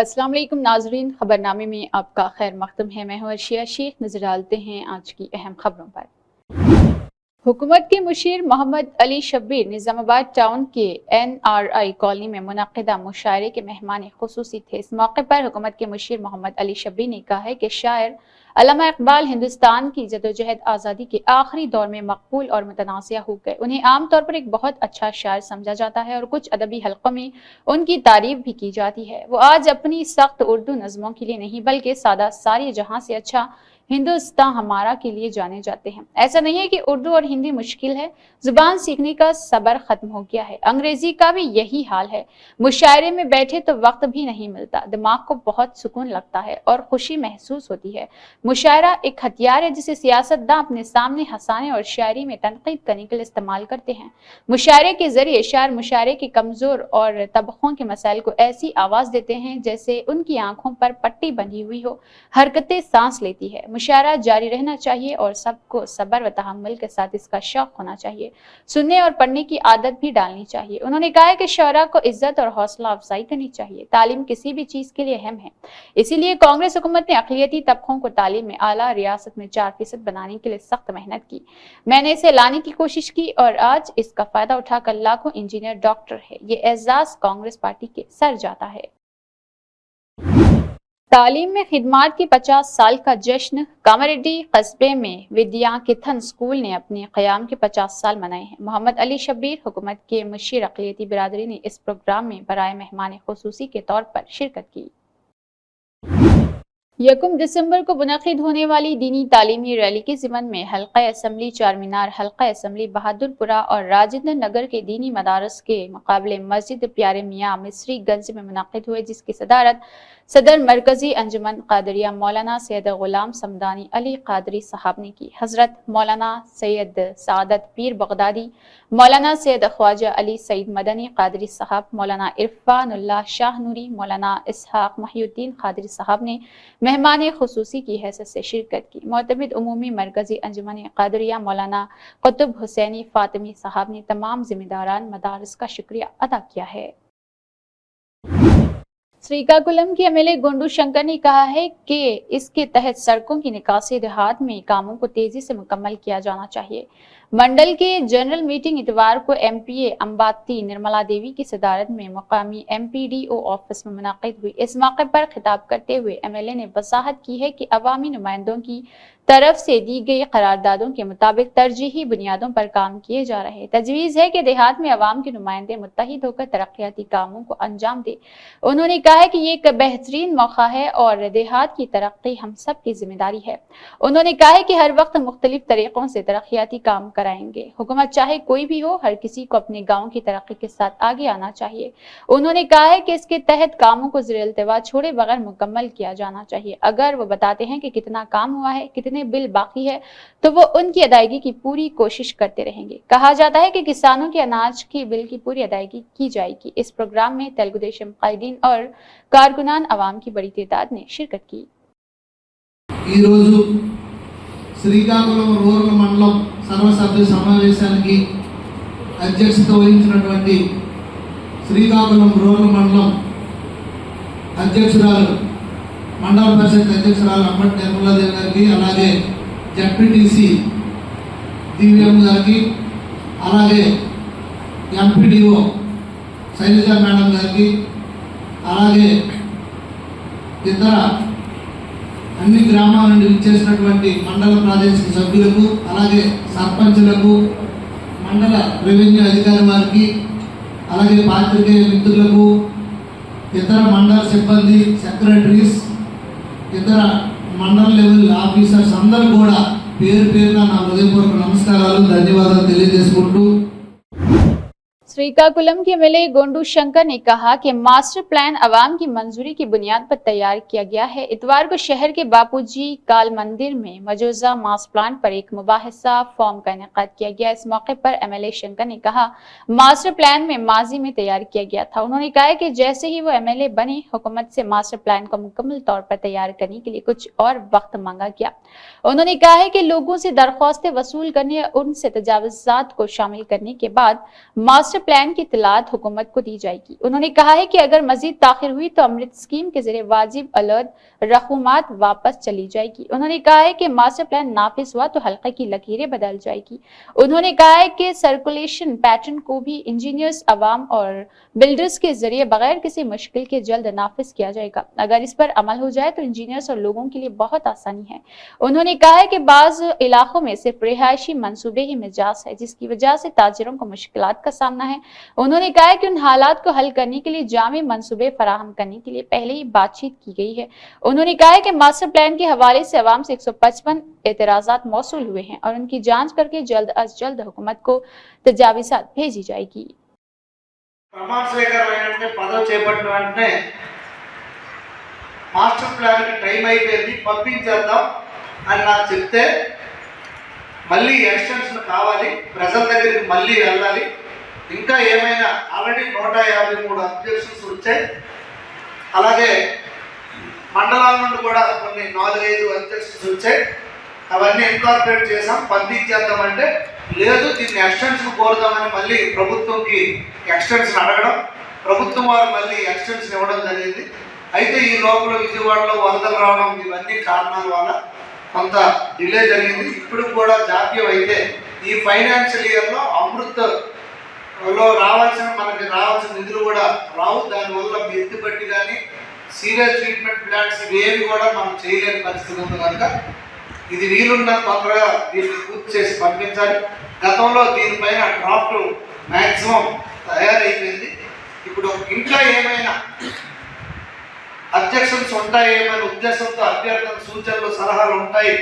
अस्सलाम वालेकुम नाजरीन, खबरनामे में आपका खैर मकदम है। मैं हूं अर्शिया शेख। नजर डालते हैं आज की अहम खबरों पर। हुकूमत के मुशीर मोहम्मद अली शब्बीर निजामाबाद टाउन के NRI कॉलोनी में मुनक्किदा मुशायरे के मेहमान खुसूसी थे। इस मौके पर हुकूमत के मुशीर मोहम्मद अली शब्बीर ने कहा है कि शायर अल्लामा इकबाल हिंदुस्तान की जदोजहद आज़ादी के आखिरी दौर में मकबूल और मुतनाज़िया हो गए। उन्हें आमतौर पर एक बहुत अच्छा शायर समझा जाता है और कुछ अदबी हल्कों में उनकी तारीफ भी की जाती है। वो आज अपनी सख्त उर्दू नज़मों के लिए नहीं बल्कि सादा सारी जहां से अच्छा हिंदुस्तान हमारा के लिए जाने जाते हैं। ऐसा नहीं है कि उर्दू और हिंदी मुश्किल है, जुबान सीखने का सबर खत्म हो गया है। अंग्रेजी का भी यही हाल है। मुशायरे में बैठे तो वक्त भी नहीं मिलता, दिमाग को बहुत सुकून लगता है और खुशी महसूस होती है। मुशायरा एक हथियार है जिसे सियासतदान अपने सामने हंसाने और शायरी में तनकीद करने के लिए इस्तेमाल करते हैं। मुशायरे के जरिए शायर मुशायरे के कमजोर और तबकों के मसाइल को ऐसी आवाज देते हैं जैसे उनकी आंखों पर पट्टी बंधी हुई हो, हरकतें सांस लेती है। मुशायरा जारी रहना चाहिए और सबको सब्र व तहम्मुल के साथ इसका शौक होना चाहिए। सुनने और पढ़ने की आदत भी डालनी चाहिए। उन्होंने कहा है कि शौरा को इज्जत और हौसला अफजाई करनी चाहिए। तालीम किसी भी चीज के लिए अहम है, इसीलिए कांग्रेस हुकूमत ने अक़लियती तबकों को तालीम में आला रियासत में 4% बनाने के लिए सख्त मेहनत की। मैंने इसे लाने की कोशिश की और आज इसका फायदा उठाकर लाखों इंजीनियर डॉक्टर है। ये एजाज कांग्रेस पार्टी के सर जाता है। तालीम में खिदमात के 50 साल का जश्न। कामारेड्डी कस्बे में विद्याकिथन स्कूल ने अपने क़याम के 50 साल मनाए हैं। मोहम्मद अली शब्बीर हुकूमत के मुशीर अक़लियती बिरादरी ने इस प्रोग्राम में बराए मेहमान खुसूसी के तौर पर शिरकत की। 1 दिसंबर को मुनक़िद होने वाली दीनी तालीमी रैली के ज़िमन में हल्का असम्बली चारमीनार, हल्का असम्बली बहादुरपुरा और राजेंद्र नगर के दीनी मदारस के मुकाबले मस्जिद प्यारे मियाँ मिस्री गंज में मुनक़िद हुए, जिसकी सदारत सदर मरकजी अंजुमन कादरिया मौलाना सैयद गुलाम समदानी अली कादरी साहब ने की। हजरत मौलाना सैयद सादत पीर बगदादी, मौलाना सैयद ख्वाजा अली सईद मदनी कादरी साहब, मौलाना इरफानुल्लाह शाह नूरी, मौलाना इसहाक महिउद्दीन कादरी साहब ने मेहमान खुसूसी की हैसियत से शिरकत की। मोतमिद उमूमी मरकजी अंजुमन कादरिया मौलाना कुतुब हुसैनी फातिमी साहब ने तमाम जिम्मेदारान मदारस का शुक्रिया अदा किया है। श्रीकाकुलम के MLA गोंडू शंकर ने कहा है कि इसके तहत सड़कों की निकासी देहात में कामों को तेजी से मुकम्मल किया जाना चाहिए। मंडल के जनरल मीटिंग इतवार को MPA अंबाती निर्मला देवी की सदारत में मुकामी MPDO ऑफिस में मुनक़िद हुई। इस मौके पर खिताब करते हुए MLA ने वजाहत की है कि अवामी नुमाइंदों की तरफ से दी गई करारदादों के मुताबिक तरजीही बुनियादों पर काम किए जा रहे हैं। तजवीज़ है कि देहात में अवाम के नुमाइंदे मुत्तहिद होकर तरक्याती कामों को अंजाम दे। उन्होंने कहा है कि ये एक बेहतरीन मौका है और देहात की तरक्की हम सब की जिम्मेदारी है। उन्होंने कहा है कि हर वक्त मुख्तलिफ तरीकों से तरक्याती काम कराएंगे। हुकूमत चाहे कोई भी हो, हर किसी को अपने गाँव की तरक्की के साथ आगे आना चाहिए। उन्होंने कहा है कि इसके तहत कामों को ज़ेर-ए-इल्तिवा छोड़े बगैर मुकम्मल किया जाना चाहिए। अगर वो बताते हैं कि कितना काम हुआ है, कितने बिल बाकी है, तो वो उनकी अदायगी की पूरी कोशिश करते रहेंगे। कहा जाता है कि किसानों के अनाज की बिल की पूरी अदायगी की जाएगी। इस प्रोग्राम में तेलुगु देशम कायदीन और कारकुनान अवाम की बड़ी तादाद ने शिरकत की। శ్రీకాకుళం రూరల్ మండలం సర్వసభ్య సమావేశానికి అధ్యక్షత వహించినటువంటి శ్రీకాకుళం రూరల్ మండలం అధ్యక్షురాలు మండల పరిషత్ అధ్యక్షురాలు అంబటి నిర్మలాదేవి గారికి, అలాగే జడ్పీటీసీ దివ్యమ్మ గారికి, అలాగే MPDO శైలజ మేడం గారికి, అలాగే ఇతర అన్ని గ్రామాల నుండి విచ్చేసినటువంటి మండల ప్రాదేశిక సభ్యులకు, అలాగే సర్పంచులకు, మండల రెవెన్యూ అధికారి వారికి, అలాగే పాత్రికేయ మిత్రులకు, ఇతర మండల సిబ్బంది, సెక్రటరీస్, ఇతర మండల లెవెల్ ఆఫీసర్స్ అందరూ కూడా పేరు పేరున నా హృదయపూర్వక నమస్కారాలు, ధన్యవాదాలు తెలియజేసుకుంటూ श्रीकाकुलम के MLA गोंडू शंकर ने कहा कि मास्टर प्लान अवाम की मंजूरी की बुनियाद पर तैयार किया गया है। इतवार को शहर के बापूजी काल मंदिर में मौजूदा मास्टर प्लान पर एक मुबाहिसा फॉर्म का इनेकाद किया गया। इस मौके पर MLA शंकर ने कहा, मास्टर प्लान में माजी में तैयार किया गया था। उन्होंने कहा कि जैसे ही वो MLA बने, हुकूमत से मास्टर प्लान को मुकम्मल तौर पर तैयार करने के लिए कुछ और वक्त मांगा गया। उन्होंने कहा है कि लोगों से दरख्वास्तें वसूल करने और उनसे तजावुज़ात को शामिल करने के बाद मास्टर प्लान की इत्तलात हुकूमत को दी जाएगी। उन्होंने कहा है कि अगर मजीद ताखिर हुई तो अमृत स्कीम के जरिए वाजिब अलर्ट रकूमात वापस चली जाएगी। उन्होंने कहा है कि मास्टर प्लान नाफिज हुआ तो हल्का की लकीरें बदल जाएगी। उन्होंने कहा है कि सर्कुलेशन पैटर्न को भी इंजीनियर्स, अवाम और बिल्डर्स के जरिए बगैर किसी मुश्किल के जल्द नाफिज किया जाएगा। अगर इस पर अमल हो जाए तो इंजीनियर्स और लोगों के लिए बहुत आसानी है। उन्होंने कहा है कि बाज इलाकों में सिर्फ रिहायशी मंसूबे ही मिजाज है, जिसकी वजह से ताजिरों को मुश्किलात का सामना है। उन्होंने कहा है कि उन हालात को हल करने के लिए जामे मंसूबे फराहम करने के लिए पहले ही बातचीत की गई है। उन्होंने कहा है कि मास्टर प्लान के हवाले से अवाम से 155 एतराजात मौसूल हुए हैं और उनकी जांच करके जल्द अज जल्द हुकूमत को तजावीज़ात भेजी जाएगी। ప్రమాణ స్వీకారం వెంటనే పదవి చేపట్టిన వెంటనే మాస్టర్ ప్లాన్కి టైం అయిపోయింది, పంపించేద్దాం అని నాకు చెప్తే మళ్ళీ ఎక్స్టెన్షన్ కావాలి, ప్రజల దగ్గరికి మళ్ళీ వెళ్ళాలి, ఇంకా ఏమైనా ఆల్రెడీ 153 అబ్జెక్షన్స్ వచ్చాయి, అలాగే మండలాల నుండి కూడా కొన్ని 4-5 అబ్జెక్షన్స్ వచ్చాయి, అవన్నీ ఇన్కార్పొరేట్ చేసాం, పంపించేద్దామంటే లేదు దీన్ని ఎక్స్టెన్షన్ కోరుదామని మళ్ళీ ప్రభుత్వంకి ఎక్స్టెన్షన్ అడగడం, ప్రభుత్వం వారు మళ్ళీ ఎక్స్టెన్షన్ ఇవ్వడం జరిగింది. అయితే ఈ లోపల విజయవాడలో వరదలు రావడం ఇవన్నీ కారణాల వల్ల కొంత డిలే జరిగింది. ఇప్పుడు కూడా జాప్యం అయితే ఈ ఫైనాన్షియల్ ఇయర్లో అమృత్లో మనకి రావాల్సిన నిధులు కూడా రావు. దానివల్ల ఎత్తుపట్టి కానీ సీరియస్ ట్రీట్మెంట్ ప్లాంట్స్ ఇవేవి కూడా మనం చేయలేని పరిస్థితి ఉంది కనుక ఇది వీలున్న తొందరగా దీన్ని పూర్తి చేసి పంపించాలి. గతంలో దీనిపైన డ్రాఫ్ట్ మ్యాక్సిమం తయారైపోయింది. ఇప్పుడు ఇంకా ఏమైనా అబ్జెక్షన్స్ ఉంటాయేమనే ఉద్దేశంతో అభ్యర్థన సూచనలు సలహాలు ఉంటాయి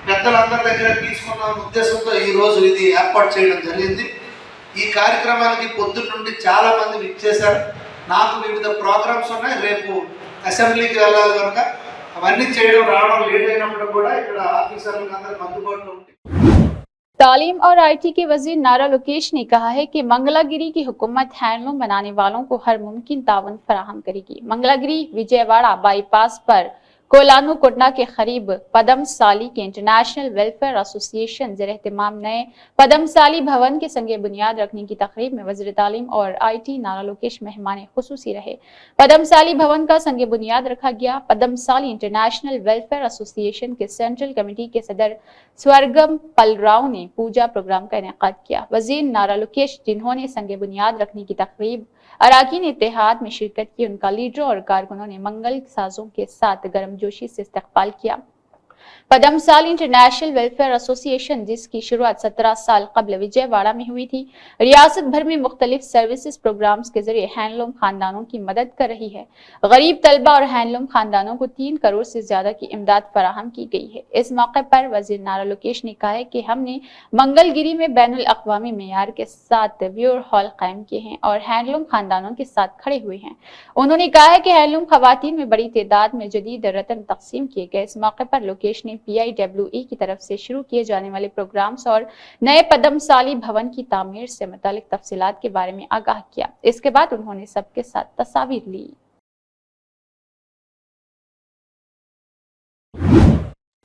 పెద్దలందరి దగ్గర తీసుకున్నామనే ఉద్దేశంతో ఈరోజు ఇది ఏర్పాటు చేయడం జరిగింది. ఈ కార్యక్రమానికి పొద్దున్న నుండి చాలా మంది విచ్చేశారు. నాకు వివిధ ప్రోగ్రామ్స్ ఉన్నాయి, రేపు అసెంబ్లీకి వెళ్ళాలి కనుక అవన్నీ చేయడం రావడం లేట్ అయినప్పుడు కూడా ఇక్కడ ఆఫీసర్లకు అందరికి అందుబాటులో ఉంది. तालीम और IT के वजीर नारा लोकेश ने कहा है कि मंगलागिरी की हुकूमत हैंडलूम बनाने वालों को हर मुमकिन तावन फराहम करेगी। मंगलागिरी विजयवाड़ा बाईपास पर कोलानू कोटना के करीब पदमसाली के इंटरनेशनल वेलफेयर एसोसिएशन ज़ेर-ए-एहतमाम नए पदमसाली भवन के संगे बुनियाद रखने की तकरीब में वज़ीर तालीम और IT नारा लोकेश मेहमान खुसूसी रहे। पदमसाली भवन का संगे बुनियाद रखा गया। पदमसाली इंटरनेशनल वेलफेयर एसोसिएशन के सेंट्रल कमेटी के सदर स्वर्गम पलराव ने पूजा प्रोग्राम का इनेकाद किया। वज़ीर नारा लोकेश, जिन्होंने संगे बुनियाद रखने की तकरीब अराकीन इत्तेहाद में शिरकत की, उनका लीडरों और कारकुनों ने मंगल साजों के साथ गर्मजोशी से इस्तकबाल किया। पदमसाली इंटरनेशनल वेलफेयर एसोसिएशन, जिसकी शुरुआत 17 साल कबल विजयवाड़ा में हुई थी, रियासत भर में मुख्तलिफ सर्विसेज प्रोग्राम्स के जरिए हैंडलूम खानदानों की मदद कर रही है। गरीब तलबा और हैंडलूम खानदानों को 3 करोड़ से ज्यादा की इमदाद फराहम की गई है। इस मौके पर वजीर नारा लोकेश ने कहा है कि हमने मंगलगिरी में बैनुल अक़वामी मेयार के साथ व्यूअर हॉल कायम किए हैं और हैंडलूम खानदानों के साथ खड़े हुए हैं। उन्होंने कहा है कि हैंडलूम खवातीन में बड़ी तादाद में जदीद रतन तकसीम किए गए। इस मौके पर लोकेश ने PIWE की तरफ से शुरू किए जाने वाले प्रोग्राम्स और नए पदमसाली भवन की तामीर से मुतालिक तफसीलात के बारे में आगाह किया। इसके बाद उन्होंने सबके साथ तस्वीर ली।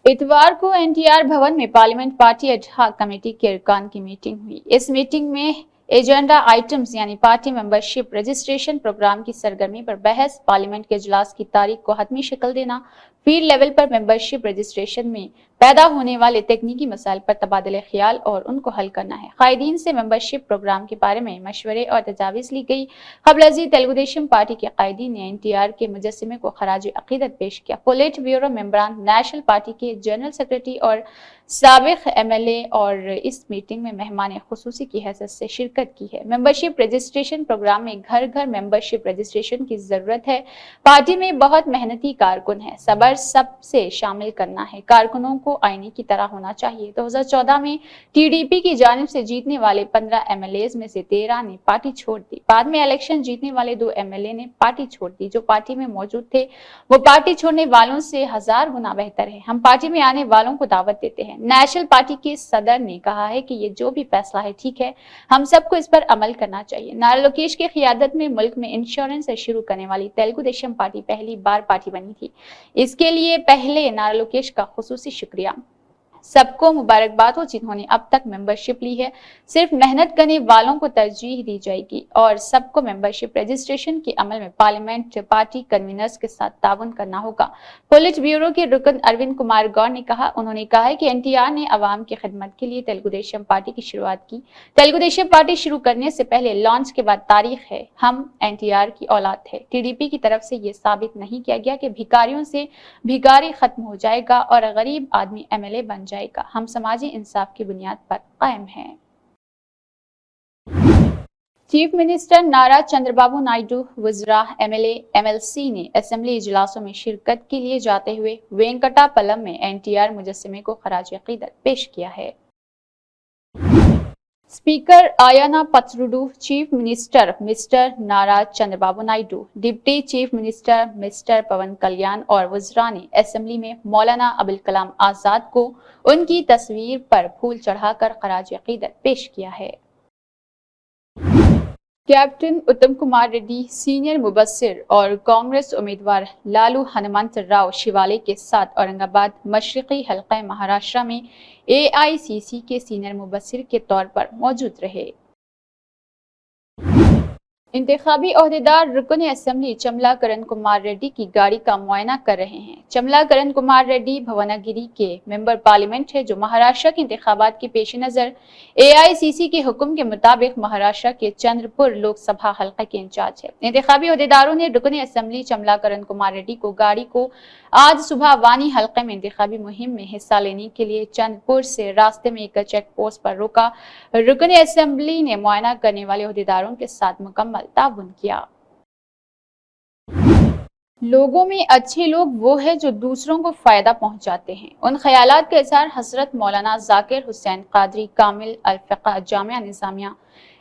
इतवार को NTR भवन में पार्लियामेंट पार्टी एडहॉक कमेटी के अरकान की मीटिंग हुई। इस मीटिंग में एजेंडा आइटम्स यानी पार्टी मेंबरशिप रजिस्ट्रेशन प्रोग्राम की सरगर्मी पर बहस, पार्लियामेंट के इजलास की तारीख को हतमी शक्ल देना, फील्ड लेवल पर मेंबरशिप रजिस्ट्रेशन में पैदा होने वाले तकनीकी मसाइल पर तबादले ख्याल और उनको हल करना है। कायदीन से मेंबरशिप प्रोग्राम के बारे में मशवरे और तजावीज़ ली गई। क़ब्ल तेलुगुदेशम पार्टी के कायदीन ने NTR के मुजस्समे को खराज अकीदत पेश किया। पोलिट ब्यूरो मेंबरान, नेशनल पार्टी के जनरल सेक्रेटरी और साबिक MLA और इस मीटिंग में मेहमान खुसूसी की हैसियत से शिरकत की है। मेंबरशिप रजिस्ट्रेशन प्रोग्राम में घर घर मेंबरशिप रजिस्ट्रेशन की जरूरत है। पार्टी में बहुत मेहनती कारकुन है, सबर सबसे शामिल करना है, कारकुनों को आईने की तरह होना चाहिए। 2014 में TDP की जानिब से जीतने वाले 15 MLAs में से 13 ने पार्टी छोड़ दी। बाद में इलेक्शन जीतने वाले 2 MLA ने पार्टी छोड़ दी। जो पार्टी में मौजूद थे वो पार्टी छोड़ने वालों से 1000 गुना बेहतर है। हम पार्टी में आने वालों को दावत देते हैं। नेशनल पार्टी के सदर ने कहा है कि ये जो भी फैसला है ठीक है, हम सबको इस पर अमल करना चाहिए। नारा लोकेश की क़ियादत में मुल्क में इंश्योरेंस से शुरू करने वाली तेलुगु देशम पार्टी पहली बार पार्टी बनी थी। इसके लिए पहले नारा लोकेश का खुसूसी शुक्रिया। सबको मुबारकबाद हो जिन्होंने अब तक मेंबरशिप ली है। सिर्फ मेहनत करने वालों को तरजीह दी जाएगी और सबको मेंबरशिप रजिस्ट्रेशन के अमल में पार्लियामेंट पार्टी कन्वीनर्स के साथ ताउन करना होगा। पोलिट ब्यूरो के रुकन अरविंद कुमार गौर ने कहा, उन्होंने कहा है कि एनटीआर ने अवाम की खिदमत के लिए तेलुगु देशम पार्टी की शुरुआत की। तेलुगु देशम पार्टी शुरू करने से पहले लॉन्च के बाद तारीख है। हम एनटीआर की औलाद है। टीडीपी की तरफ से ये साबित नहीं किया गया कि भिखारियों से भिखारी खत्म हो जाएगा और गरीब आदमी एमएलए बन जाएगा। हम समाजी इंसाफ की बुनियाद पर कायम हैं। चीफ मिनिस्टर नारा चंद्रबाबू नायडू, वज़रा, एमएलए, एमएलसी ने असेंबली इजलासों में शिरकत के लिए जाते हुए वेंकटापलम में एनटीआर मुजस्समे को खराज अकीदत पेश किया है। Speaker Ayyanna Patrudu, chief minister mister Nara Chandrababu Naidu, deputy chief minister mister Pawan Kalyan और वज़रा ने असेंबली में मौलाना अबुल कलाम आजाद को उनकी तस्वीर पर फूल चढ़ाकर खराज अकीदत पेश किया है। कैप्टन उत्तम कुमार रेड्डी, सीनियर मुबस्सिर और कांग्रेस उम्मीदवार लालू हनुमंत राव शिवाले के साथ औरंगाबाद मशरिकी हल्का महाराष्ट्र में एआईसीसी के सीनियर मुबस्सिर के तौर पर मौजूद रहे। इंतखाबी ओहदेदार रुकन असेंबली चमला करण कुमार रेड्डी की गाड़ी का मुआयना कर रहे हैं। चमला करण कुमार रेड्डी भवनागिरी के मेंबर पार्लियामेंट है जो महाराष्ट्र के इंतखाबात के पेश नजर एआईसीसी के हुक्म के मुताबिक महाराष्ट्र के चंद्रपुर लोकसभा हल्का के इंचार्ज है। इंतखाबी ओहदेदारों ने रुकन असेंबली चमला करण कुमार रेड्डी को गाड़ी को आज सुबह वानी हल्के में इंतखाबी मुहिम में हिस्सा लेने के लिए चंद्रपुर से रास्ते में एक चेक पोस्ट पर रोका। रुकन असेंबली ने मुआयना करने वाले ओहदेदारों के साथ मुकम्मल ताउन किया। लोगों में अच्छे लोग वो है जो दूसरों को फायदा पहुंचाते हैं। उन ख्यालात का इजहार हजरत मौलाना जाकिर हुसैन कादरी कामिल अल-फ़िक़्ह जामिया निज़ामिया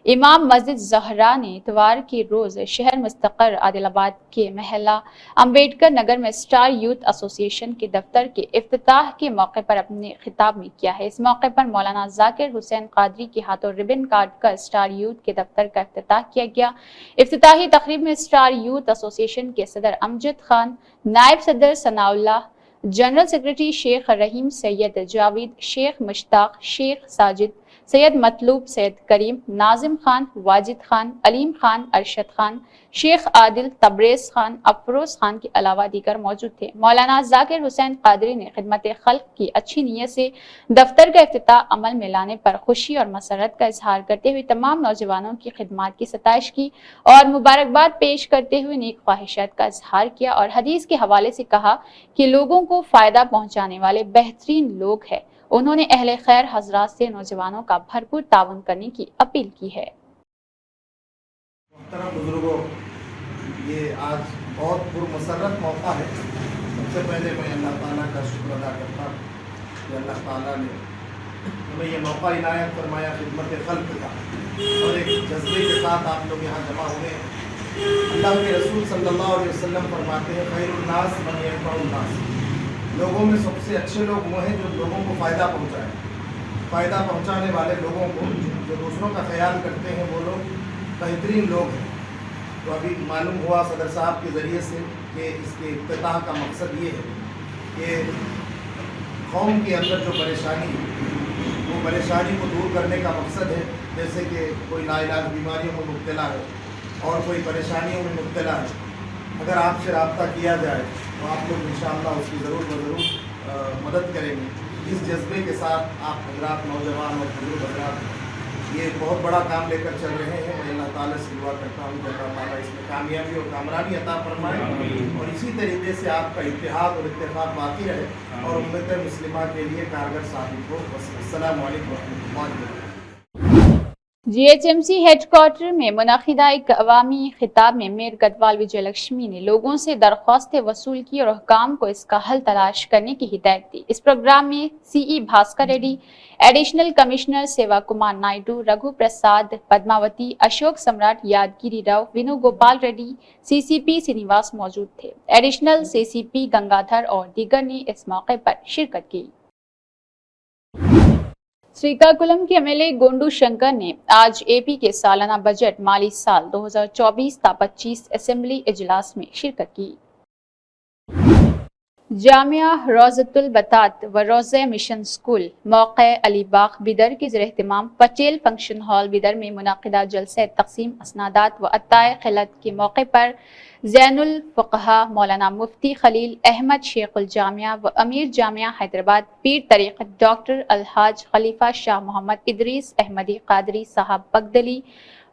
इमाम मस्जिद ज़हरा ने इतवार के रोज शहर मुस्तक़र आदिलाबाद के महला अंबेडकर नगर में स्टार यूथ एसोसिएशन के दफ्तर के इफ्तिताह के मौके पर अपने खिताब में किया है। इस मौके पर मौलाना जाकिर हुसैन कादरी के हाथों रिबन काट कर स्टार यूथ के दफ्तर का इफ्तिताह किया गया। इफ्तिताही तकरीब में स्टार यूथ एसोसिएशन के सदर अमजद खान, नायब सदर सनाउल्लाह, जनरल सेक्रेटरी शेख रहीम, सैयद जावेद, शेख मुश्ताक, शेख साजिद, सैयद मतलूब, सैयद करीम, नाजिम खान, वाजिद खान, अलीम खान, अरशद खान, शेख आदिल, तबरेज खान, अफरोज खान के अलावा दीगर मौजूद थे। मौलाना जाकिर हुसैन कादरी ने खिदमत खल्क की अच्छी नीयत से दफ्तर का इफ्तिताह अमल में लाने पर खुशी और मसरत का इजहार करते हुए तमाम नौजवानों की खिदमत की सताइश की और मुबारकबाद पेश करते हुए नेक ख्वाहिशात का इजहार किया और हदीस के हवाले से कहा कि लोगों को फायदा पहुंचाने वाले बेहतरीन लोग हैं। उन्होंने अहले खैर हजरात से नौजवानों का भरपूर ताउन करने की अपील की है। मोहतरम बुजुर्गों, ये आज बहुत पुरमसरत मौका है। सबसे पहले मैं अल्लाह ताला का शुक्र अदा करता हूँ कि अल्लाह ताला ने हमें ये मौका इनायत फरमाया खिदमत खल्क का और एक जज्बे के साथ आप लोग यहाँ जमा हुए हैं। अल्लाह के रसूल सल्लल्लाहु अलैहि वसल्लम फरमाते हैं, खैरुन नास मन यनफउन नास, लोगों में सबसे अच्छे लोग वो हैं जो लोगों को फ़ायदा पहुँचाएँ। फ़ायदा पहुँचाने वाले लोगों को जो दूसरों का ख्याल करते हैं वो लोग बेहतरीन लोग हैं। तो अभी मालूम हुआ सदर साहब के ज़रिए से कि इसके इफ्तिताह का मकसद ये है कि कौम के अंदर जो परेशानी है वो परेशानी को दूर करने का मकसद है। जैसे कि कोई नाइलाज बीमारियों में मुब्तला है और कोई परेशानियों में मुब्तला है, अगर आपसे रब्ता किया जाए तो आप लोग इंशाअल्लाह उसकी ज़रूर मदद करेंगे। इस जज्बे के साथ आप हजरात नौजवान और बुजुर्ग हजरात ये बहुत बड़ा काम लेकर चल रहे हैं। मैं अल्लाह ताला से दुआ करता हूँ कि अल्लाह ताला इसमें कामयाबी और कामरानी अता फरमाए और इसी तरीके से आपका इत्तेहाद और इत्तेफाक बाकी रहे और उम्मत मुस्लिमा के लिए कारगर साबित हो। अस्सलामु अलैकुम व रहमतुल्लाहि व बरकातहू। जीएचएमसी हेडक्वार्टर में मुनाकिदा एक अवामी खिताब में मेयर गढ़वाल विजय लक्ष्मी ने लोगों से दरख्वास्तें वसूल की और हुकाम को इसका हल तलाश करने की हिदायत दी। इस प्रोग्राम में CE Bhaskar Reddy, additional commissioner Seva Kumar Naidu, Raghu Prasad, Padmavati, Ashok Samrat, Yadagiri Rao, Vinu Gopal Reddy, CCP Srinivas मौजूद थे। एडिशनल सीसीपी गंगाधर और दीगर ने इस मौके पर शिरकत की। श्रीकाकुलम के एमएलए गोंडू शंकर ने आज एपी के सालाना बजट माली साल 2024-25 असेंबली इजलास में शिरकत की। جامعہ روزۃ البطاط و روزہ مشن اسکول موقع علی باغ بیدر کے زیر اہتمام پٹیل فنکشن ہال بیدر میں منعقدہ جلسہ تقسیم اسنادات و عطائے خلعت کے موقع پر زین الفقہاء مولانا مفتی خلیل احمد شیخ الجامعہ و امیر جامعہ حیدرآباد پیر طریقت ڈاکٹر الحاج خلیفہ شاہ محمد ادریس احمدی قادری صاحب بگدلی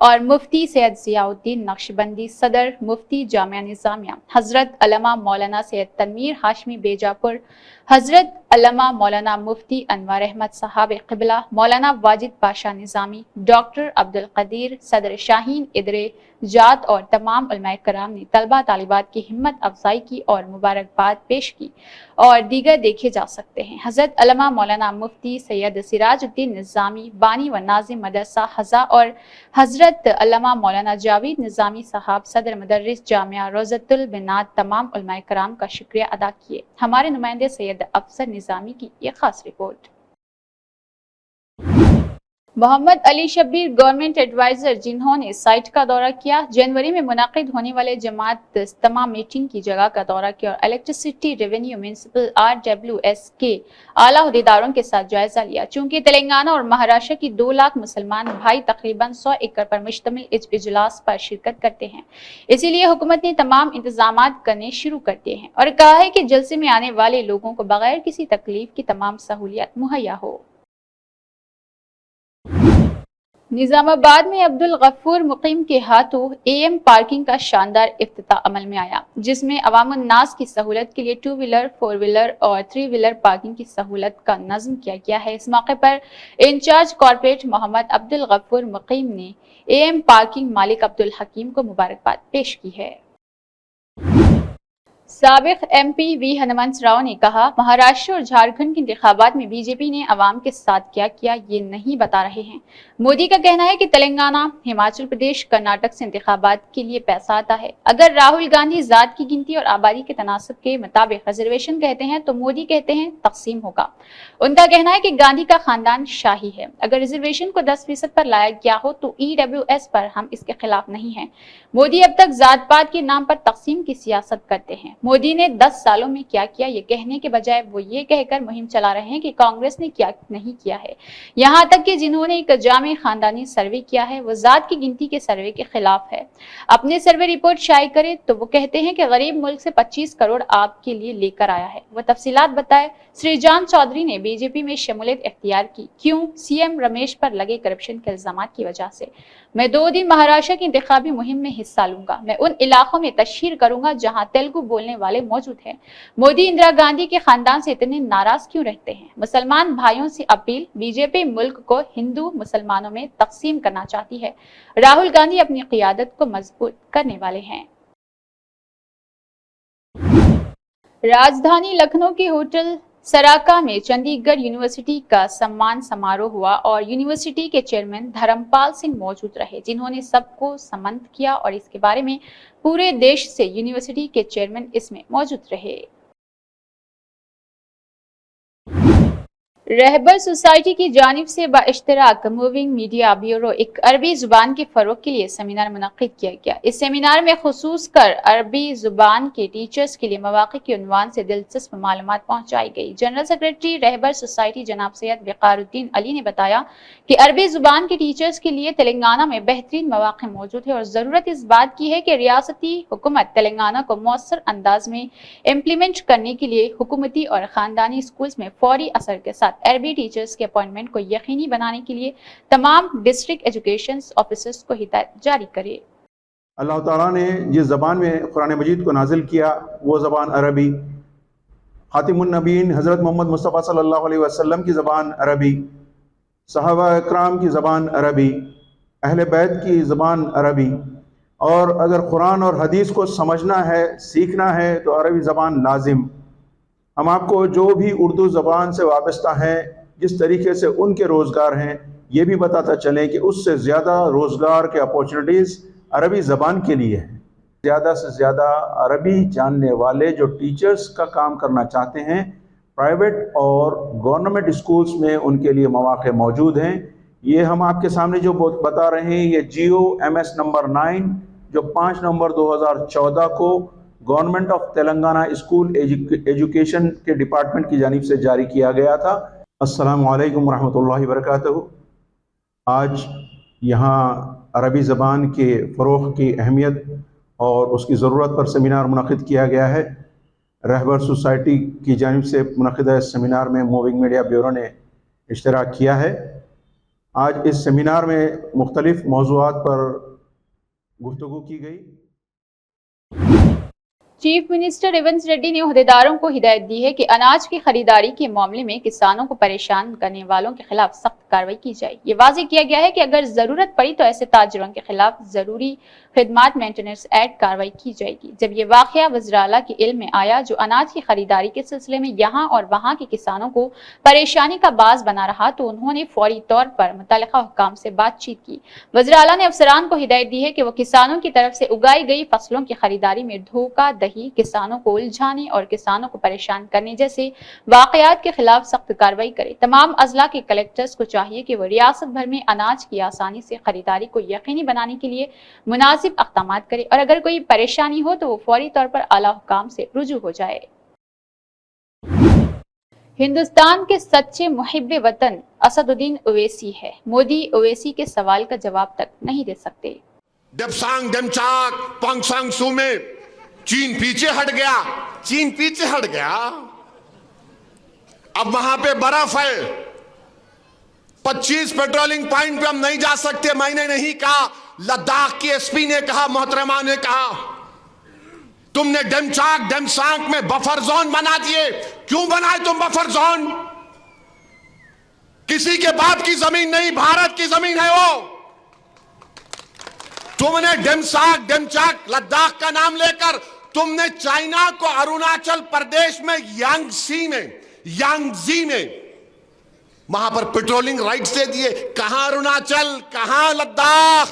اور مفتی سید ضیاء الدین نقشبندی صدر مفتی جامعہ نظامیہ حضرت علامہ مولانا سید تنویر ہاشمی بیجاپور حضرت علامہ مولانا مفتی انور احمد صاحب قبلہ مولانا واجد پاشا نظامی ڈاکٹر عبدالقدیر صدر شاہین ادرے جات اور تمام علماء کرام نے طلبہ طالبات کی ہمت افزائی کی اور مبارکباد پیش کی اور دیگر دیکھے جا سکتے ہیں۔ حضرت علامہ مولانا مفتی سید سراج الدین نظامی بانی و ناظم مدرسہ حضا اور حضرت علامہ مولانا جاوید نظامی صاحب صدر مدرس جامعہ روزۃ البنات تمام علماء کرام کا شکریہ ادا کیے۔ ہمارے نمائندے سید افسر نظامی کی یہ خاص رپورٹ۔ محمد علی شبیر گورنمنٹ ایڈوائزر جنہوں نے سائٹ کا دورہ کیا، جنوری میں منعقد ہونے والے جماعت اجتماع میٹنگ کی جگہ کا دورہ کیا اور الیکٹریسٹی ریونیو میونسپل RWS کے اعلیٰ عہدیداروں کے ساتھ جائزہ لیا۔ چونکہ تلنگانہ اور مہاراشٹر کی 2 لاکھ مسلمان بھائی تقریباً 100 ایکڑ پر مشتمل اس اجلاس پر شرکت کرتے ہیں، اسی لیے حکومت نے تمام انتظامات کرنے شروع کر دیے ہیں اور کہا ہے کہ جلسے میں آنے والے لوگوں کو بغیر کسی تکلیف کی تمام سہولیات مہیا ہو۔ نظام آباد میں عبدالغفور مقیم کے ہاتھوں AM پارکنگ کا شاندار افتتاح عمل میں آیا، جس میں عوام الناس کی سہولت کے لیے 2 ویلر 4 ویلر اور 3 ویلر پارکنگ کی سہولت کا نظم کیا گیا ہے۔ اس موقع پر انچارج کارپوریٹ محمد عبدالغفور مقیم نے AM پارکنگ مالک عبدالحکیم کو مبارکباد پیش کی ہے۔ سابق MP وی ہنمنت راؤ نے کہا، مہاراشٹر اور جھارکھنڈ کے انتخابات میں BJP نے عوام کے ساتھ کیا کیا یہ نہیں بتا رہے ہیں۔ مودی کا کہنا ہے کہ تلنگانہ، ہماچل پردیش، کرناٹک سے انتخابات کے لیے پیسہ آتا ہے۔ اگر راہل گاندھی ذات کی گنتی اور آبادی کے تناسب کے مطابق ریزرویشن کہتے ہیں تو مودی کہتے ہیں تقسیم ہوگا۔ ان کا کہنا ہے کہ گاندھی کا خاندان شاہی ہے، اگر ریزرویشن کو 10% پر لایا گیا ہو تو EWS پر ہم اس کے خلاف نہیں ہیں۔ مودی اب تک ذات پات کے نام پر تقسیم کی سیاست کرتے ہیں۔ مودی نے 10 سالوں میں کیا کیا یہ کہنے کے بجائے وہ یہ کہہ کر مہم چلا رہے ہیں کہ کانگریس نے کیا نہیں کیا ہے، یہاں تک کہ جنہوں نے ایک جامع خاندانی سروے کیا ہے وہ ذات کی گنتی کے سروے کے خلاف ہے۔ اپنے سروے رپورٹ شائع کرے تو وہ کہتے ہیں کہ غریب ملک سے 25 کروڑ آپ کے لیے لے کر آیا ہے۔ وہ تفصیلات بتائے۔ سری جان چودھری نے BJP میں شمولیت اختیار کی، کیوں؟ CM رمیش پر لگے کرپشن کے الزامات کی وجہ سے۔ میں 2 دن مہاراشٹر کی انتخابی مہم میں حصہ لوں گا، میں ان علاقوں میں تشہیر کروں گا جہاں تیلگو بولنے والے موجود ہیں۔ مودی اندرا گاندھی کے خاندان سے اتنے ناراض کیوں رہتے ہیں؟ مسلمان بھائیوں سے اپیل، BJP ملک کو ہندو مسلمانوں میں تقسیم کرنا چاہتی ہے، راہل گاندھی اپنی قیادت کو مضبوط کرنے والے ہیں۔ راجدھانی لکھنؤ کے ہوٹل سراکا میں چندی گڑھ یونیورسٹی کا سمان سماروہ ہوا اور یونیورسٹی کے چیئرمین دھرمپال سنگھ موجود رہے، جنہوں نے سب کو سمنت کیا اور اس کے بارے میں پورے دیش سے یونیورسٹی کے چیئرمین اس میں موجود رہے۔ رہبر سوسائٹی کی جانب سے باشتراک موونگ میڈیا بیورو ایک عربی زبان کے فروغ کے لیے سیمینار منعقد کیا گیا۔ اس سیمینار میں خصوص کر عربی زبان کے ٹیچرز کے لیے مواقع کے عنوان سے دلچسپ معلومات پہنچائی گئی۔ جنرل سیکرٹری رہبر سوسائٹی جناب سید وقار الدین علی نے بتایا کہ عربی زبان کے ٹیچرز کے لیے تلنگانہ میں بہترین مواقع موجود ہے اور ضرورت اس بات کی ہے کہ ریاستی حکومت تلنگانہ کو مؤثر انداز میں امپلیمنٹ کرنے کے لیے حکومتی اور خاندانی اسکولز میں فوری اثر کے ساتھ عربی ٹیچرز کے اپائنٹمنٹ کو یقینی بنانے کے لیے تمام ڈسٹرکٹ ایجوکیشن آفیسرز کو ہدایت جاری کرے۔ اللہ تعالیٰ نے جس زبان میں قرآن مجید کو نازل کیا وہ زبان عربی، خاتم النبیین حضرت محمد مصطفیٰ صلی اللہ علیہ وسلم کی زبان عربی، صحابہ اکرام کی زبان عربی، اہل بیت کی زبان عربی، اور اگر قرآن اور حدیث کو سمجھنا ہے، سیکھنا ہے تو عربی زبان لازم۔ ہم آپ کو جو بھی اردو زبان سے وابستہ ہیں، جس طریقے سے ان کے روزگار ہیں، یہ بھی بتاتا چلیں کہ اس سے زیادہ روزگار کے اپورچونٹیز عربی زبان کے لیے ہیں۔ زیادہ سے زیادہ عربی جاننے والے جو ٹیچرز کا کام کرنا چاہتے ہیں، پرائیویٹ اور گورنمنٹ اسکولز میں ان کے لیے مواقع موجود ہیں۔ یہ ہم آپ کے سامنے جو بتا رہے ہیں، یہ GOMS نمبر 9 جو 5 نومبر 2014 کو government of Telangana school education के डिपार्टमेंट की जानिब से जारी किया गया था। अस्सलामु अलैकुम रहमतुल्लाहि व बरकातहू। आज यहाँ अरबी ज़बान के फ़रोग़ की अहमियत और उसकी ज़रूरत पर सेमिनार मुनक़िद किया गया है। रहबर सोसाइटी की जानिब से मुनक़िदा इस सेमिनार में मूविंग मीडिया ब्यूरो ने इश्तराक किया है। आज इस सेमिनार में मुख्तलिफ़ मौज़ूआत पर गुफ्तगू की गई। चीफ मिनिस्टर रेवंत रेड्डी ने ओहदेदारों को हिदायत दी है कि अनाज की खरीदारी के मामले में किसानों को परेशान करने वालों के खिलाफ सख्त कार्रवाई की जाए। ये वाज़ेह किया गया है कि अगर जरूरत पड़ी तो ऐसे ताजरों के खिलाफ जरूरी खिदमात मेंटेनेंस एक्ट कार्रवाई की जाएगी। जब ये वाक़या वज़राला के इल्म में आया जो अनाज की खरीदारी के सिलसिले में यहाँ और वहाँ के किसानों को परेशानी का बाज़ बना रहा तो उन्होंने फौरी तौर पर मुतल्लिक़ा हुक्काम से बातचीत की। वज़राला ने अफसरान को हिदायत दी है कि वो किसानों की तरफ से उगाई गई फसलों की खरीदारी में धोखा दही, किसानों को उलझाने और किसानों को परेशान करने जैसे वाक़यात के खिलाफ सख्त कार्रवाई करे। तमाम अजला के कलेक्टर्स को चाहिए कि वो रियासत भर में अनाज की आसानी से खरीदारी को यकीनी बनाने के लिए मुनासिब अक़दामात करे और अगर कोई परेशानी हो तो वो फौरी तौर पर आला हुक्काम से रुजू हो जाए। हिंदुस्तान के सच्चे मुहिब्बे वतन असदुद्दीन ओवैसी है। मोदी ओवैसी के सवाल का जवाब तक नहीं दे सकते। डेप्सांग, डेमचाक, पोंगसांग सू में चीन पीछे हट गया, चीन पीछे हट गया। अब वहां पे बर्फ है। 25 पेट्रोलिंग पॉइंट पे हम नहीं जा सकते। मैंने नहीं कहा, लद्दाख की एसपी ने कहा, मोहतरमा ने कहा। तुमने डेमचाक, डेमसांग में बफर जोन बना दिए। क्यों बनाए तुम बफर जोन? किसी के बाप की जमीन नहीं, भारत की जमीन है वो। तुमने डेमसाक, डेमचाक, लद्दाख का नाम लेकर तुमने चाइना को अरुणाचल प्रदेश में यांगजी में वहां पर पेट्रोलिंग राइट्स दे दिए। कहां अरुणाचल, कहां लद्दाख?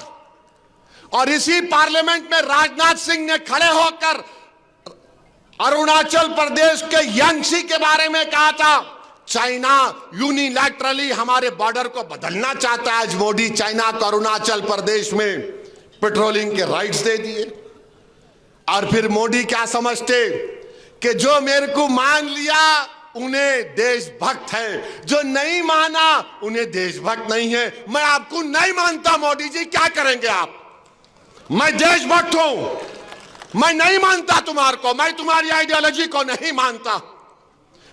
और इसी पार्लियामेंट में राजनाथ सिंह ने खड़े होकर अरुणाचल प्रदेश के यांगसी के बारे में कहा था, चाइना यूनिलैटरली हमारे बॉर्डर को बदलना चाहता है। आज मोदी चाइना को अरुणाचल प्रदेश में पेट्रोलिंग के राइट्स दे दिए। और फिर मोदी क्या समझते कि जो मेरे को मान लिया उन्हें देशभक्त है, जो नहीं माना उन्हें देशभक्त नहीं है। मैं आपको नहीं मानता मोदी जी, क्या करेंगे आप? मैं देशभक्त हूं, मैं नहीं मानता तुम्हारे को, मैं तुम्हारी आइडियोलॉजी को नहीं मानता।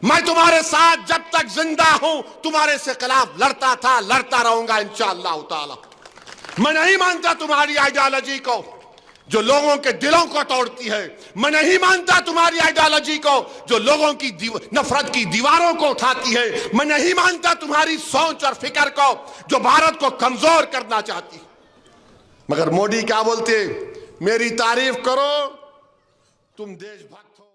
मैं तुम्हारे साथ जब तक जिंदा हूं तुम्हारे से खिलाफ लड़ता था, लड़ता रहूंगा इंशाअल्लाह ताला। मैं नहीं मानता तुम्हारी आइडियोलॉजी को जो लोगों के दिलों को तोड़ती है। मैं नहीं मानता तुम्हारी आइडियोलॉजी को जो लोगों की नफरत की दीवारों को उठाती है। मैं नहीं मानता तुम्हारी सोच और फिक्र को जो भारत को कमजोर करना चाहती। मगर मोदी क्या बोलते? मेरी तारीफ करो, तुम देशभक्त हो।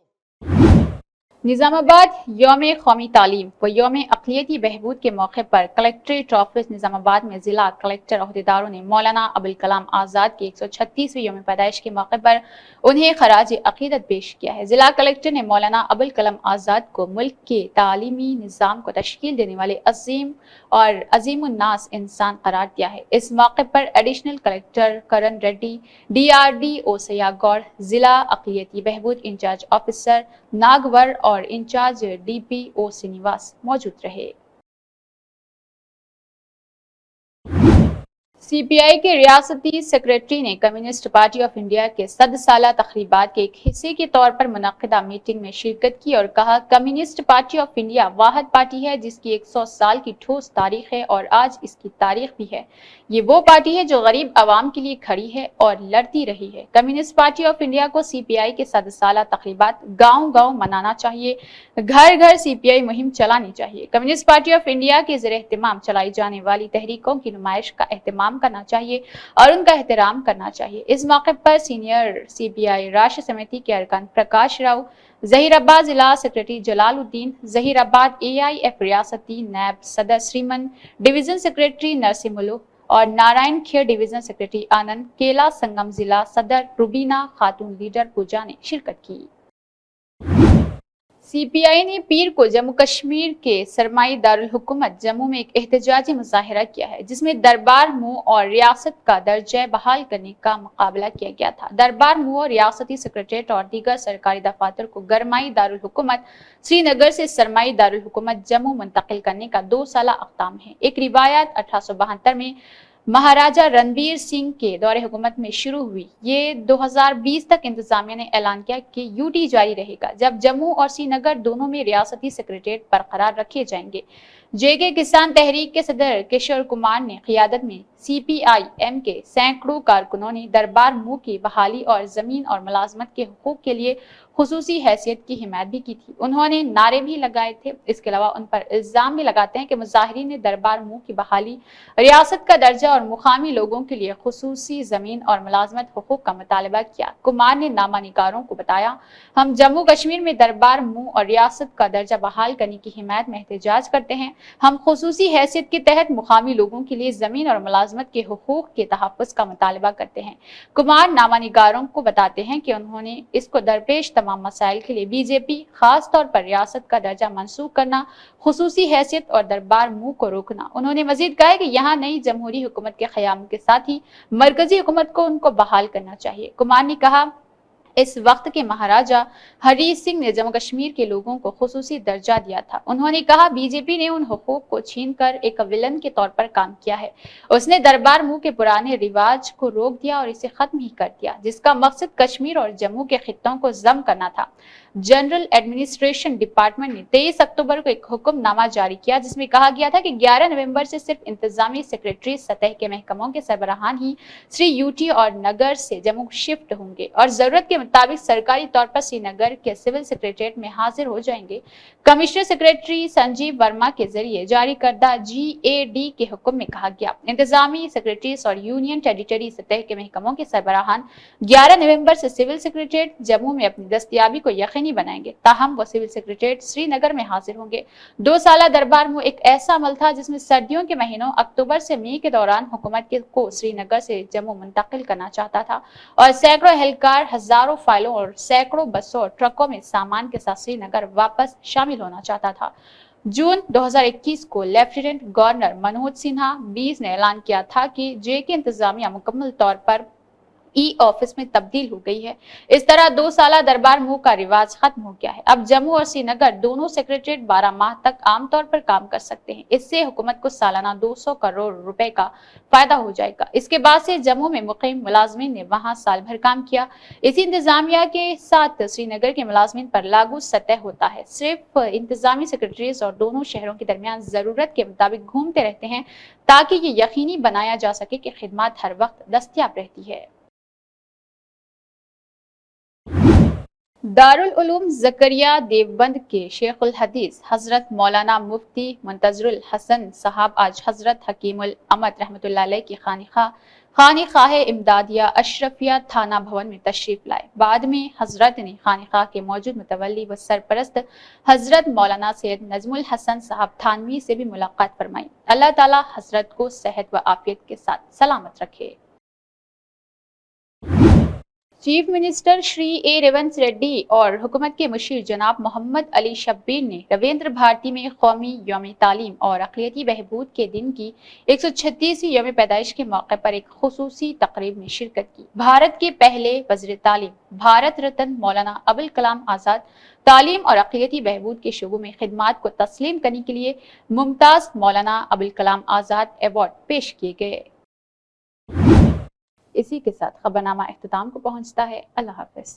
निजामाबाद यौम कौमी तालीम व यौम अक़लियती बहबूद के मौके पर कलेक्ट्रेट ऑफिस निजामाबाद में जिला कलेक्टर अहदेदारों ने मौलाना अबुल कलाम आज़ाद की 136वीं यौम पैदाइश के मौके पर उन्हें खराज अक़ीदत पेश किया है। जिला कलेक्टर ने मौलाना अबुल कलाम आज़ाद को मुल्क के तालीमी निज़ाम को तश्कील देने वाले अजीम और अजीमुन्नास इंसान करार दिया है। इस मौके पर एडिशनल कलेक्टर करण रेड्डी, DRDO सयागौड़, जिला अक़लियती बहबूद इंचार्ज ऑफिसर नागवर और इंचार्ज DPO श्रीनिवास मौजूद रहे। CPI के रियासती सेक्रेटरी ने कम्युनिस्ट पार्टी ऑफ इंडिया के 100 साला तकरीबात के एक हिस्से के तौर पर मुनक्किदा मीटिंग में शिरकत की और कहा, communist party of India Wahid party है जिसकी 100 साल की ठोस तारीख है और आज इसकी तारीख भी है। ये वो पार्टी है जो गरीब आवाम के लिए खड़ी है और लड़ती रही है। कम्युनिस्ट पार्टी ऑफ इंडिया को CPI के 100 साला तकरीबात गाँव-गाँव मनाना चाहिए, घर घर CPI मुहिम चलानी चाहिए। कम्युनिस्ट पार्टी ऑफ इंडिया के ज़ेर एहतमाम चलाई जाने वाली तहरीकों की नुमाइश का एहतमाम करना चाहिए और उनका एहतराम करना चाहिए। इस मौके पर सीनियर CPI राष्ट्रीय समिति के अरकान प्रकाश राव, जहीराबाद जिला सेक्रेटरी जलालुद्दीन, जहीराबाद AIF रियासती नैब सदर श्रीमन, डिवीजन सेक्रेटरी नरसिमुल्लू और नारायण खेर डिवीजन सेक्रेटरी आनंद, केला संगम जिला सदर रुबीना खातून लीडर पूजा ने शिरकत की। سی پی آئی نے پیر کو جموں کشمیر کے سرمائی دارالحکومت جموں میں ایک احتجاجی مظاہرہ کیا ہے جس میں دربار مو اور ریاست کا درجہ بحال کرنے کا مقابلہ کیا گیا تھا۔ دربار مو اور ریاستی سیکریٹریٹ اور دیگر سرکاری دفاتر کو گرمائی دارالحکومت سری نگر سے سرمائی دارالحکومت جموں منتقل کرنے کا 2 سالہ اقدام ہے۔ ایک روایت 1872 میں مہاراجہ رنبیر سنگھ کے دور حکومت میں شروع ہوئی۔ یہ 2020 تک انتظامیہ نے اعلان کیا کہ یو ٹی جاری رہے گا جب جموں اور سری نگر دونوں میں ریاستی سیکریٹریٹ برقرار رکھے جائیں گے۔ جے کے کسان تحریک کے صدر کشور کمار نے قیادت میں سی پی آئی ایم کے سینکڑوں کارکنوں نے دربار مو کی بحالی اور زمین اور ملازمت کے حقوق کے لیے خصوصی حیثیت کی حمایت بھی کی تھی۔ انہوں نے نعرے بھی لگائے تھے۔ اس کے علاوہ ان پر الزام بھی لگاتے ہیں کہ مظاہرین نے دربار مو کی بحالی، ریاست کا درجہ اور مقامی لوگوں کے لیے خصوصی زمین اور ملازمت حقوق کا مطالبہ کیا۔ کمار نے نامہ نگاروں کو بتایا، ہم جموں کشمیر میں دربار مو اور ریاست کا درجہ بحال کرنے کی حمایت میں احتجاج کرتے ہیں۔ ہم خصوصی حیثیت کے تحت مقامی لوگوں کے لیے زمین اور ملازمت کے حقوق کے تحفظ کا مطالبہ کرتے ہیں۔ کمار نامہ نگاروں کو بتاتے ہیں کہ انہوں نے اس کو درپیش تمام مسائل کے لیے بی جے پی، خاص طور پر ریاست کا درجہ منسوخ کرنا، خصوصی حیثیت اور دربار مو کو روکنا۔ انہوں نے مزید کہا کہ یہاں نئی جمہوری حکومت کے قیام کے ساتھ ہی مرکزی حکومت کو ان کو بحال کرنا چاہیے۔ کمار نے کہا، اس وقت کے مہاراجہ ہری سنگھ نے جموں کشمیر کے لوگوں کو خصوصی درجہ دیا تھا۔ انہوں نے کہا، بی جے پی نے ان حقوق کو چھین کر ایک ولن کے طور پر کام کیا ہے۔ اس نے دربار مو کے پرانے رواج کو روک دیا اور اسے ختم ہی کر دیا، جس کا مقصد کشمیر اور جموں کے خطوں کو ضم کرنا تھا۔ جنرل ایڈمنسٹریشن ڈپارٹمنٹ نے 23 اکتوبر کو ایک حکم نامہ جاری کیا جس میں کہا گیا تھا کہ 11 نومبر سے صرف انتظامی سیکریٹری سطح کے محکموں کے سربراہان ہی سری یو ٹی اور نگر سے جموں شفٹ ہوں گے اور ضرورت کے مطابق سرکاری طور پر سری نگر کے سول سیکریٹریٹ میں حاضر ہو جائیں گے۔ کمشنر سیکریٹری سنجیو ورما کے ذریعے جاری کردہ جی اے ڈی کے حکم میں کہا گیا، انتظامی سیکریٹریز اور یونین ٹیریٹری سطح کے محکموں کے سربراہان 11 نومبر سے سول سیکریٹریٹ جموں میں اپنی دستیابی کو یقینی بنائیں گے، تاہم وہ سول سیکریٹریٹ سری نگر میں حاضر ہوں گے۔ 2 سالہ دربار مو ایک ایسا عمل تھا جس میں سردیوں کے مہینوں اکتوبر سے مئی کے دوران حکومت کو سری نگر سے جموں منتقل کرنا چاہتا تھا اور سینکڑوں اہلکار، ہزاروں فائلوں اور سینکڑوں بسوں اور ٹرکوں میں سامان کے ساتھ سری نگر واپس شامل ہونا چاہتا تھا۔ جون 2021 کو لیفٹیننٹ گورنر منوج سنہا 20 نے اعلان کیا تھا کہ جے کے انتظامیہ مکمل طور پر ای آفس میں تبدیل ہو گئی ہے۔ اس طرح 2 سالہ دربار مو کا رواج ختم ہو گیا ہے۔ اب جموں اور سری نگر دونوں سیکریٹریٹ 12 ماہ تک عام طور پر کام کر سکتے ہیں۔ اس سے حکومت کو سالانہ 200 کروڑ روپے کا فائدہ ہو جائے گا۔ اس کے بعد سے جموں میں مقیم ملازمین نے وہاں سال بھر کام کیا۔ اسی انتظامیہ کے ساتھ سری نگر کے ملازمین پر لاگو سطح ہوتا ہے۔ صرف انتظامی سیکریٹریز اور دونوں شہروں کے درمیان ضرورت کے مطابق گھومتے رہتے ہیں تاکہ یہ یقینی بنایا جا سکے کہ خدمات ہر وقت دستیاب رہتی ہے۔ دارالعلوم زکریا دیوبند کے شیخ الحدیث حضرت مولانا مفتی منتظر الحسن صاحب آج حضرت حکیم الامت رحمۃ اللہ علیہ کی خانقاہ امدادیہ اشرفیہ تھانہ بھون میں تشریف لائے۔ بعد میں حضرت نے خانقاہ کے موجود متولی و سرپرست حضرت مولانا سید نظم الحسن صاحب تھانوی سے بھی ملاقات فرمائی۔ اللہ تعالی حضرت کو صحت و عافیت کے ساتھ سلامت رکھے۔ چیف منسٹر شری اے ریونت ریڈی اور حکومت کے مشیر جناب محمد علی شبیر نے رویندر بھارتی میں قومی یوم تعلیم اور اقلیتی بہبود کے دن کی 136ویں یوم پیدائش کے موقع پر ایک خصوصی تقریب میں شرکت کی۔ بھارت کے پہلے وزیر تعلیم بھارت رتن مولانا ابوالکلام آزاد تعلیم اور اقلیتی بہبود کے شعبوں میں خدمات کو تسلیم کرنے کے لیے ممتاز مولانا ابوالکلام آزاد ایوارڈ پیش کیے گئے۔ اسی کے ساتھ خبرنامہ اختتام کو پہنچتا ہے۔ اللہ حافظ۔